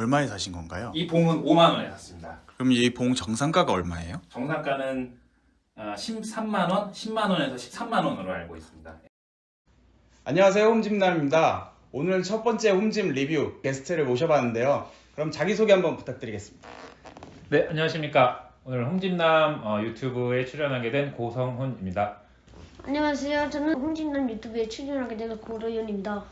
얼마에 사신 건가요? 이 봉은 5만 원에 샀습니다. 그럼 이 봉 정상가가 얼마예요? 정상가는 13만 원, 10만 원에서 13만 원으로 알고 있습니다. 안녕하세요, 홈집남입니다. 오늘 첫 번째 홈집 리뷰 게스트를 모셔봤는데요. 그럼 자기소개 한번 부탁드리겠습니다. 네, 안녕하십니까. 오늘 홍진남 유튜브에 출연하게 된 고성훈입니다. 안녕하세요. 저는 홍진남 유튜브에 출연하게 된 고도현입니다.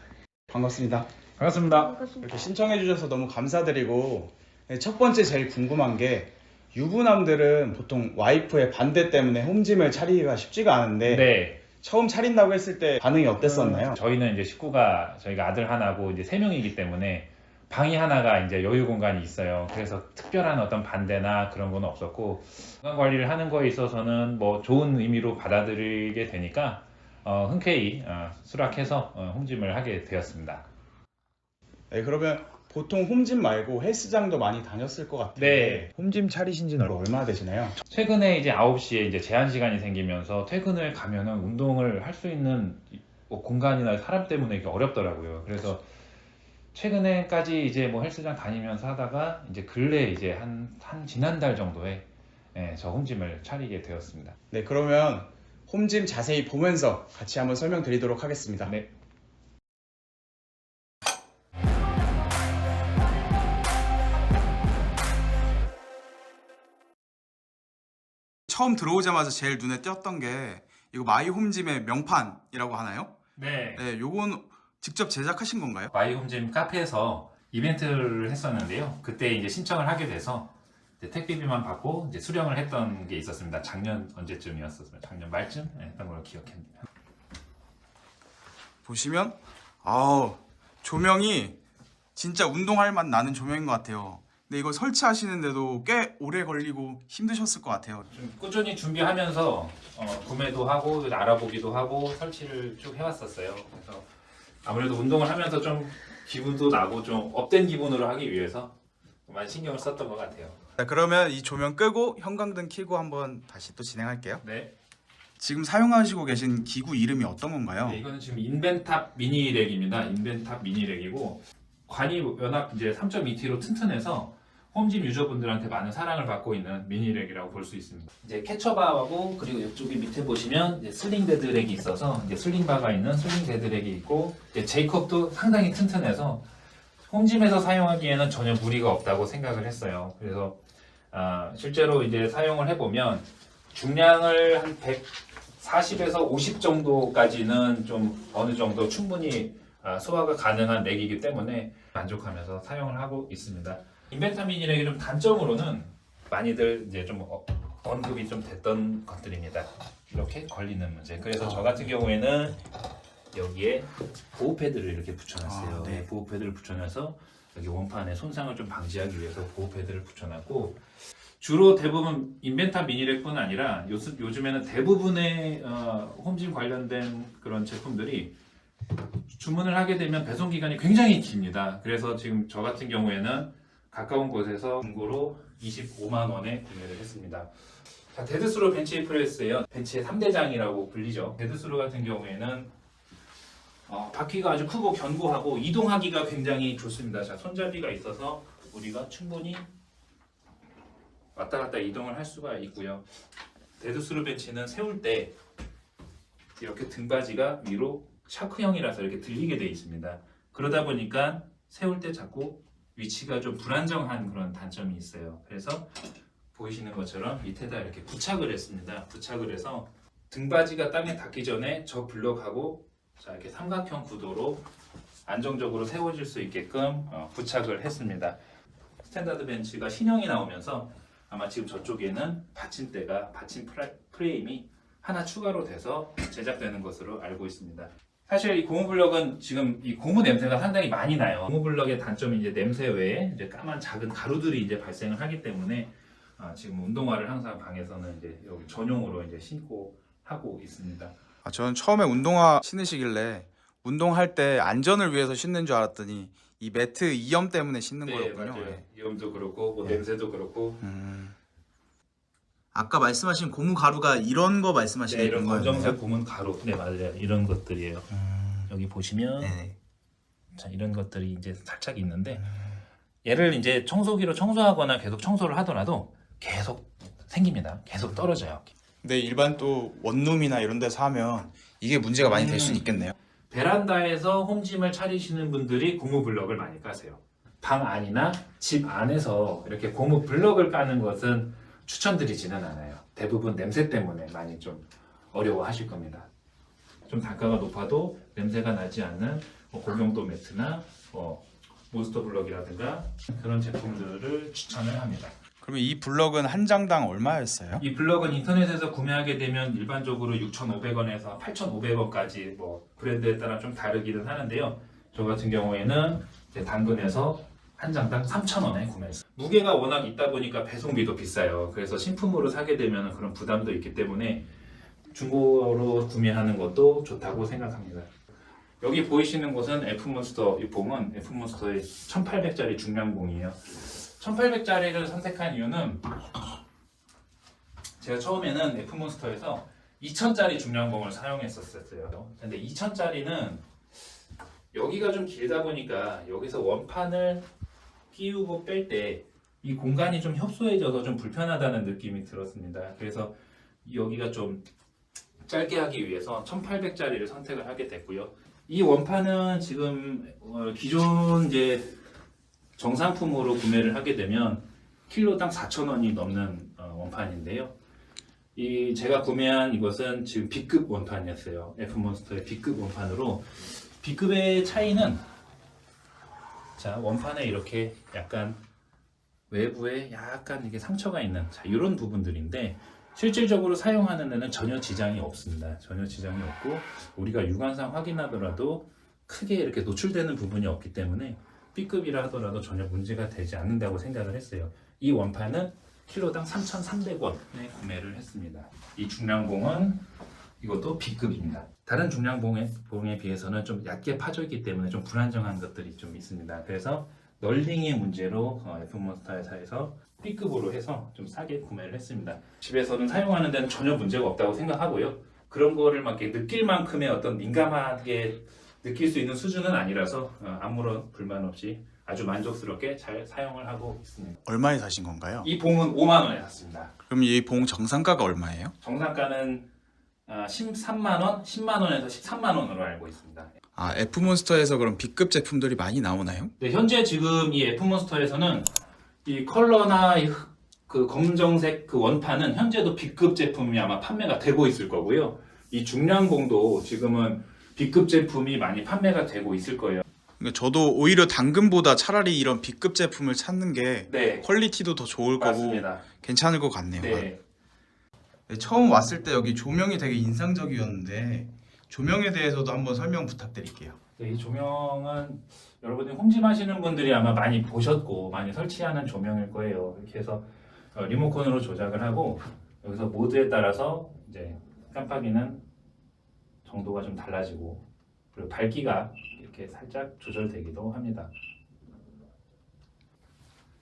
반갑습니다. 반갑습니다. 반갑습니다. 이렇게 신청해주셔서 너무 감사드리고, 첫 번째 제일 궁금한 게 유부남들은 보통 와이프의 반대 때문에 홈짐을 차리기가 쉽지가 않은데 네. 처음 차린다고 했을 때 반응이 어땠었나요? 저희는 이제 저희가 아들 하나고 이제 3명이기 때문에 방이 하나가 이제 여유 공간이 있어요. 그래서 특별한 어떤 반대나 그런 건 없었고, 건강 관리를 하는 거에 있어서는 뭐 좋은 의미로 받아들이게 되니까 흔쾌히 수락해서 홈짐을 하게 되었습니다. 네, 그러면 보통 홈짐 말고 헬스장도 많이 다녔을 것 같은데 네. 홈짐 차리신 지는 얼마나 되시나요? 최근에 이제 9시에 이제 제한 시간이 생기면서 퇴근을 가면은 운동을 할 수 있는 뭐 공간이나 사람 때문에 이게 어렵더라고요. 그래서 최근에까지 이제 뭐 헬스장 다니면서 하다가 이제 근래 이제 한 지난달 정도에 저 홈짐을 차리게 되었습니다. 네, 그러면 홈짐 자세히 보면서 같이 한번 설명드리도록 하겠습니다. 네. 처음 들어오자마자 제일 눈에 띄었던 게 이거 마이 홈짐의 명판이라고 하나요? 네. 네, 요건 직접 제작하신 건가요? 마이홈짐 카페에서 이벤트를 했었는데요. 그때 이제 신청을 하게 돼서 이제 택배비만 받고 이제 수령을 했던 게 있었습니다. 작년 언제쯤이었었어요? 작년 말쯤 했던 걸로 기억합니다. 보시면 조명이 진짜 운동할 맛 나는 조명인 것 같아요. 근데 이거 설치하시는데도 꽤 오래 걸리고 힘드셨을 것 같아요. 좀 꾸준히 준비하면서 구매도 하고 알아보기도 하고 설치를 쭉 해왔었어요. 그래서 아무래도 운동을 하면서 좀 기분도 나고 좀 업된 기분으로 하기 위해서 많이 신경을 썼던 것 같아요. 자, 그러면 이 조명 끄고 형광등 켜고 한번 다시 또 진행할게요. 네. 지금 사용하시고 계신 기구 이름이 어떤 건가요? 네, 이거는 지금 인벤탑 미니렉입니다. 인벤탑 미니렉이고 관이 워낙 이제 3.2T로 튼튼해서 홈짐 유저분들한테 많은 사랑을 받고 있는 미니렉이라고 볼 수 있습니다. 이제 캐처바하고 그리고 이쪽에 밑에 보시면 이제 슬링 데드렉이 있어서 이제 슬링바가 있는 슬링 데드렉이 있고 이제 제이컵도 상당히 튼튼해서 홈짐에서 사용하기에는 전혀 무리가 없다고 생각을 했어요. 그래서 실제로 이제 사용을 해보면 중량을 한 140에서 50 정도까지는 좀 어느 정도 충분히 소화가 가능한 렉이기 때문에 만족하면서 사용을 하고 있습니다. 인벤탑 미니렉의 좀 단점으로는 많이들 이제 좀 언급이 좀 됐던 것들입니다. 이렇게 걸리는 문제. 그래서 저 같은 경우에는 여기에 보호 패드를 이렇게 붙여놨어요. 네. 보호 패드를 붙여놔서 여기 원판에 손상을 좀 방지하기 위해서 보호 패드를 붙여놨고 주로 대부분 인벤탑 미니렉뿐 아니라 요즘에는 대부분의 홈짐 관련된 그런 제품들이 주문을 하게 되면 배송 기간이 굉장히 깁니다. 그래서 지금 저 같은 경우에는 가까운 곳에서 중고로 25만 원에 구매를 했습니다. 자, 데드스로 벤치 프레스예요. 벤치의 3대장이라고 불리죠. 데드스로 같은 경우에는 바퀴가 아주 크고 견고하고 이동하기가 굉장히 좋습니다. 자, 손잡이가 있어서 우리가 충분히 왔다 갔다 이동을 할 수가 있고요. 데드스로 벤치는 세울 때 이렇게 등받이가 위로 샤크형이라서 이렇게 들리게 되어 있습니다. 그러다 보니까 세울 때 자꾸 위치가 좀 불안정한 그런 단점이 있어요. 그래서 보이시는 것처럼 밑에다 이렇게 부착을 했습니다. 부착을 해서 등받이가 땅에 닿기 전에 저 블럭하고 자, 이렇게 삼각형 구도로 안정적으로 세워질 수 있게끔 부착을 했습니다. 스탠다드 벤치가 신형이 나오면서 아마 지금 저쪽에는 받침 프레임이 하나 추가로 돼서 제작되는 것으로 알고 있습니다. 사실 이 고무블럭은 지금 이 고무 냄새가 상당히 많이 나요. 고무블럭의 단점이 이제 냄새 외에 이제 까만 작은 가루들이 이제 발생을 하기 때문에 지금 운동화를 항상 방에서는 이제 여기 전용으로 이제 신고 하고 있습니다. 저는 처음에 운동화 신으시길래 운동할 때 안전을 위해서 신는 줄 알았더니 이 매트 이염 때문에 신는 거였군요. 맞아요. 네. 이염도 그렇고 뭐 네. 냄새도 그렇고 아까 말씀하신 고무 가루가 이런 거 말씀하시는 이런 거예요? 검정색 고문 가루 맞아요. 이런 것들이에요. 여기 보시면 네. 자, 이런 것들이 이제 살짝 있는데 얘를 이제 청소기로 청소하거나 계속 청소를 하더라도 계속 생깁니다. 계속 떨어져요. 근데 일반 또 원룸이나 이런 데서 하면 이게 문제가 많이 될 수는 있겠네요. 베란다에서 홈짐을 차리시는 분들이 고무 블럭을 많이 까세요. 방 안이나 집 안에서 이렇게 고무 블럭을 까는 것은 추천드리지는 않아요. 대부분 냄새 때문에 많이 좀 어려워하실 겁니다. 좀 단가가 높아도 냄새가 나지 않는 고경도 매트나 몬스터 블럭이라든가 그런 제품들을 추천을 합니다. 그러면 이 블럭은 한 장당 얼마였어요? 이 블럭은 인터넷에서 구매하게 되면 일반적으로 6,500원에서 8,500원까지 뭐 브랜드에 따라 좀 다르기는 하는데요. 저 같은 경우에는 이제 당근에서 한 장당 3,000원에 구매했어요. 무게가 워낙 있다 보니까 배송비도 비싸요. 그래서 신품으로 사게 되면 그런 부담도 있기 때문에 중고로 구매하는 것도 좋다고 생각합니다. 여기 보이시는 곳은 F몬스터, 이 봉은 F몬스터의 1800짜리 중량봉이에요. 1800짜리를 선택한 이유는 제가 처음에는 F몬스터에서 2000짜리 중량봉을 사용했었어요. 근데 2000짜리는 여기가 좀 길다 보니까 여기서 원판을 끼우고 뺄 때 이 공간이 좀 협소해져서 좀 불편하다는 느낌이 들었습니다. 그래서 여기가 좀 짧게 하기 위해서 1800짜리를 선택을 하게 됐고요. 이 원판은 지금 기존 이제 정상품으로 구매를 하게 되면 킬로당 4,000원이 넘는 원판인데요. 이 제가 구매한 이것은 지금 B급 원판이었어요. F몬스터의 B급 원판으로 B급의 차이는 자 원판에 이렇게 약간 외부에 약간 이게 상처가 있는 자 이런 부분들인데 실질적으로 사용하는 데는 전혀 지장이 없습니다. 전혀 지장이 없고 우리가 육안상 확인하더라도 크게 이렇게 노출되는 부분이 없기 때문에 B급이라 하더라도 전혀 문제가 되지 않는다고 생각을 했어요. 이 원판은 킬로당 3,300원에 구매를 했습니다. 이 중량봉은 이것도 B급입니다. 다른 중량봉에 비해서는 좀 얕게 파져 있기 때문에 좀 불안정한 것들이 좀 있습니다. 그래서 널링의 문제로 F몬스터 회사에서 B급으로 해서 좀 싸게 구매를 했습니다. 집에서는 사용하는 데는 전혀 문제가 없다고 생각하고요. 그런 거를 막 이렇게 느낄 만큼의 어떤 민감하게 느낄 수 있는 수준은 아니라서 아무런 불만 없이 아주 만족스럽게 잘 사용을 하고 있습니다. 얼마에 사신 건가요? 이 봉은 5만 원에 샀습니다. 그럼 이 봉 정상가가 얼마예요? 정상가는 13만 원, 10만 원에서 13만 원으로 알고 있습니다. 아, F몬스터에서 그럼 B급 제품들이 많이 나오나요? 네, 현재 지금 이 F몬스터에서는 이 컬러나 그 검정색 그 원판은 현재도 B급 제품이 아마 판매가 되고 있을 거고요. 이 중량봉도 지금은 B급 제품이 많이 판매가 되고 있을 거예요. 그러니까 저도 오히려 당근보다 차라리 이런 B급 제품을 찾는 게 네, 퀄리티도 더 좋을 거고 맞습니다. 괜찮을 것 같네요. 네. 네, 처음 왔을 때 여기 조명이 되게 인상적이었는데 조명에 대해서도 한번 설명 부탁드릴게요. 네, 이 조명은 여러분들 홈짐 하시는 분들이 아마 많이 보셨고 많이 설치하는 조명일 거예요. 이렇게 해서 리모컨으로 조작을 하고 여기서 모드에 따라서 이제 깜빡이는 정도가 좀 달라지고 그리고 밝기가 이렇게 살짝 조절되기도 합니다.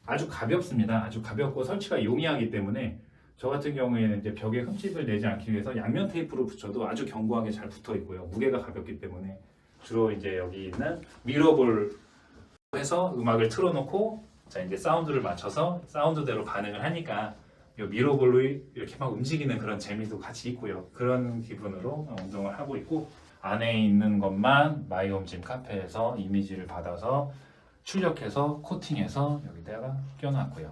아주 가볍습니다. 아주 가볍고 설치가 용이하기 때문에 저 같은 경우에는 이제 벽에 흠집을 내지 않기 위해서 양면 테이프로 붙여도 아주 견고하게 잘 붙어 있고요. 무게가 가볍기 때문에 주로 이제 여기 있는 미러볼 해서 음악을 틀어놓고 자 이제 사운드를 맞춰서 사운드대로 반응을 하니까 이 미러볼로 이렇게 막 움직이는 그런 재미도 같이 있고요. 그런 기분으로 운동을 하고 있고 안에 있는 것만 마이홈짐 카페에서 이미지를 받아서 출력해서 코팅해서 여기다가 껴놨고요.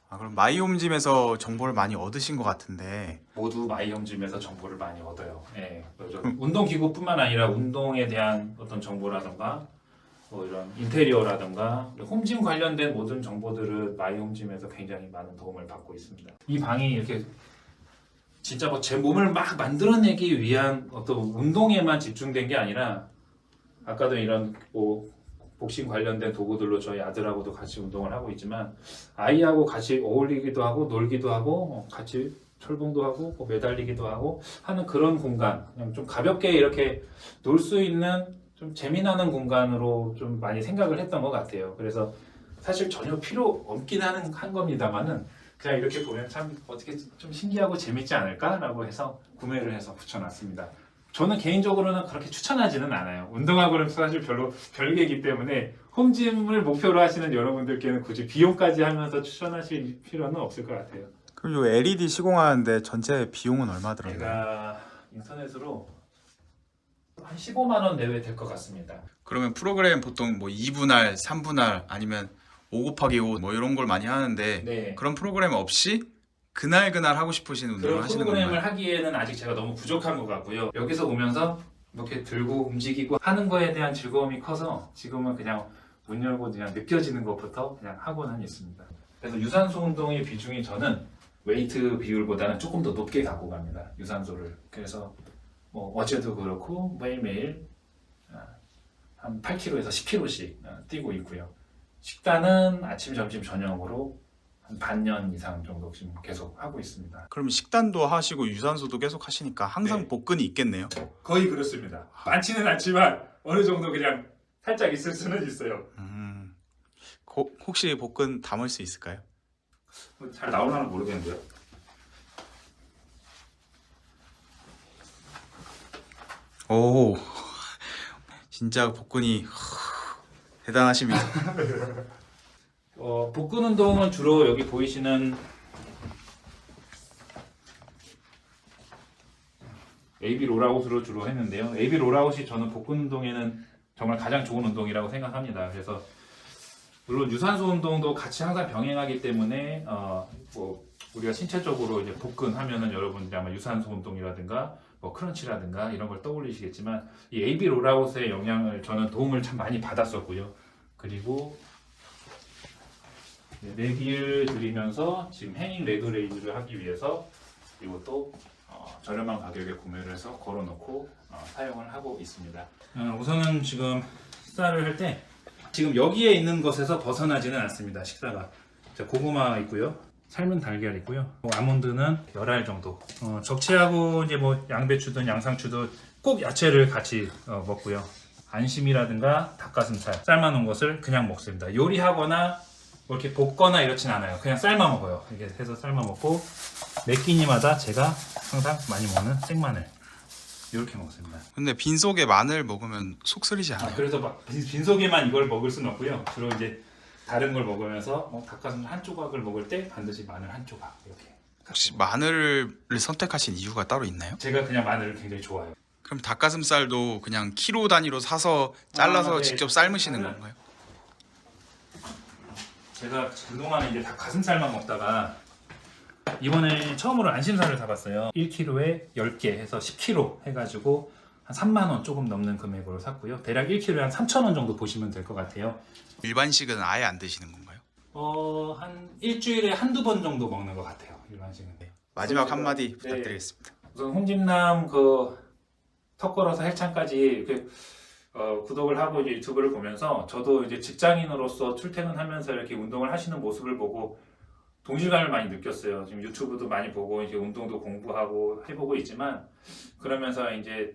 아, 그럼 마이홈짐에서 정보를 많이 얻으신 것 같은데 모두 마이홈짐에서 정보를 많이 얻어요. 예, 운동기구뿐만 아니라 운동에 대한 어떤 정보라든가 뭐 이런 인테리어라든가 홈짐 관련된 모든 정보들을 마이홈짐에서 굉장히 많은 도움을 받고 있습니다. 이 방이 이렇게 진짜 뭐 제 몸을 막 만들어내기 위한 어떤 운동에만 집중된 게 아니라 아까도 이런 뭐 복싱 관련된 도구들로 저희 아들하고도 같이 운동을 하고 있지만 아이하고 같이 어울리기도 하고 놀기도 하고 같이 철봉도 하고 뭐 매달리기도 하고 하는 그런 공간, 그냥 좀 가볍게 이렇게 놀 수 있는 좀 재미나는 공간으로 좀 많이 생각을 했던 것 같아요. 그래서 사실 전혀 필요 없긴 한 겁니다만은 그냥 이렇게 보면 참 어떻게 좀 신기하고 재밌지 않을까라고 해서 구매를 해서 붙여놨습니다. 저는 개인적으로는 그렇게 추천하지는 않아요. 운동하고는 사실 별로 별개이기 때문에 홈짐을 목표로 하시는 여러분들께는 굳이 비용까지 하면서 추천하실 필요는 없을 것 같아요. 그럼 요 LED 시공하는데 전체 비용은 얼마 들었나요? 제가 인터넷으로 한 15만 원 내외 될 것 같습니다. 그러면 프로그램 보통 뭐 2분할, 3분할 아니면 5곱하기5 뭐 이런 걸 많이 하는데 네. 그런 프로그램 없이 그날 하고 싶으신 운동을 그런 하시는 프로그램을 건가요? 하기에는 아직 제가 너무 부족한 것 같고요. 여기서 오면서 이렇게 들고 움직이고 하는 거에 대한 즐거움이 커서 지금은 그냥 문 열고 그냥 느껴지는 것부터 그냥 하고는 있습니다. 그래서 유산소 운동의 비중이 저는 웨이트 비율보다는 조금 더 높게 갖고 갑니다. 유산소를. 그래서 뭐 어제도 그렇고 매일매일 한 8kg에서 10kg씩 뛰고 있고요. 식단은 아침, 점심, 저녁으로 한 반년 이상 정도 지금 계속 하고 있습니다. 그럼 식단도 하시고 유산소도 계속 하시니까 항상 네. 복근이 있겠네요. 거의 그렇습니다. 많지는 않지만 어느 정도 그냥 살짝 있을 수는 있어요. 혹시 복근 담을 수 있을까요? 잘 나오려나 모르겠는데요. 오, 진짜 복근이 대단하십니다. 복근 운동은 주로 여기 보이시는 AB 롤아웃으로 주로 했는데요. AB 롤아웃이 저는 복근 운동에는 정말 가장 좋은 운동이라고 생각합니다. 그래서 물론 유산소 운동도 같이 항상 병행하기 때문에 뭐 우리가 신체적으로 이제 복근 하면은 여러분들이 아마 유산소 운동이라든가 뭐 크런치라든가 이런 걸 떠올리시겠지만 이 AB 롤아웃의 영향을 저는 도움을 참 많이 받았었고요. 그리고 내기를 드리면서 지금 행잉 레그 레이즈를 하기 위해서 이것도 저렴한 가격에 구매를 해서 걸어놓고 사용을 하고 있습니다. 우선은 지금 식사를 할 때 지금 여기에 있는 것에서 벗어나지는 않습니다. 식사가 고구마 있고요, 삶은 달걀 있고요, 아몬드는 10알 정도. 적치하고 이제 뭐 양배추든 양상추든 꼭 야채를 같이 먹고요. 안심이라든가 닭가슴살 삶아놓은 것을 그냥 먹습니다. 요리하거나 뭐 이렇게 볶거나 이렇진 않아요. 그냥 삶아 먹어요. 이렇게 해서 삶아 먹고 매 끼니마다 제가 항상 많이 먹는 생마늘 이렇게 먹습니다. 근데 빈속에 마늘 먹으면 속 쓰리지 않아요? 그래서 막 빈속에만 이걸 먹을 수는 없고요. 주로 이제 다른 걸 먹으면서 닭가슴살 한 조각을 먹을 때 반드시 마늘 한 조각 이렇게. 혹시 마늘을 선택하신 이유가 따로 있나요? 제가 그냥 마늘을 굉장히 좋아해요. 그럼 닭가슴살도 그냥 키로 단위로 사서 잘라서 네. 직접 삶으시는 마늘. 건가요? 제가 그동안에 이제 닭가슴살만 먹다가 이번에 처음으로 안심살을 사봤어요. 1kg에 10개 해서 10kg 해가지고 한 3만 원 조금 넘는 금액으로 샀고요. 대략 1kg에 한 3,000원 정도 보시면 될 것 같아요. 일반식은 아예 안 드시는 건가요? 한 일주일에 한두 번 정도 먹는 것 같아요. 일반식은. 마지막 한마디 네. 부탁드리겠습니다. 우선 홍진남 턱 걸어서 헬창까지 이렇게 구독을 하고 이제 유튜브를 보면서 저도 이제 직장인으로서 출퇴근하면서 이렇게 운동을 하시는 모습을 보고 동질감을 많이 느꼈어요. 지금 유튜브도 많이 보고 이제 운동도 공부하고 해보고 있지만 그러면서 이제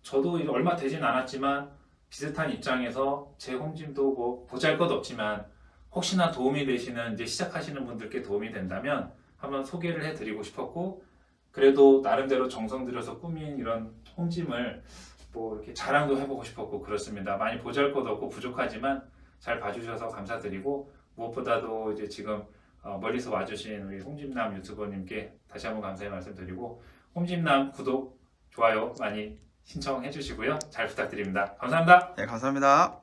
저도 이제 얼마 되진 않았지만 비슷한 입장에서 제 홈짐도 뭐 보잘것없지만 혹시나 도움이 되시는 이제 시작하시는 분들께 도움이 된다면 한번 소개를 해드리고 싶었고 그래도 나름대로 정성 들여서 꾸민 이런 홈짐을 뭐 이렇게 자랑도 해보고 싶었고 그렇습니다. 많이 보잘것없고 부족하지만 잘 봐주셔서 감사드리고 무엇보다도 이제 지금 멀리서 와주신 우리 홍진남 유튜버님께 다시 한번 감사의 말씀드리고 홍진남 구독, 좋아요 많이 신청해 주시고요. 잘 부탁드립니다. 감사합니다. 네, 감사합니다.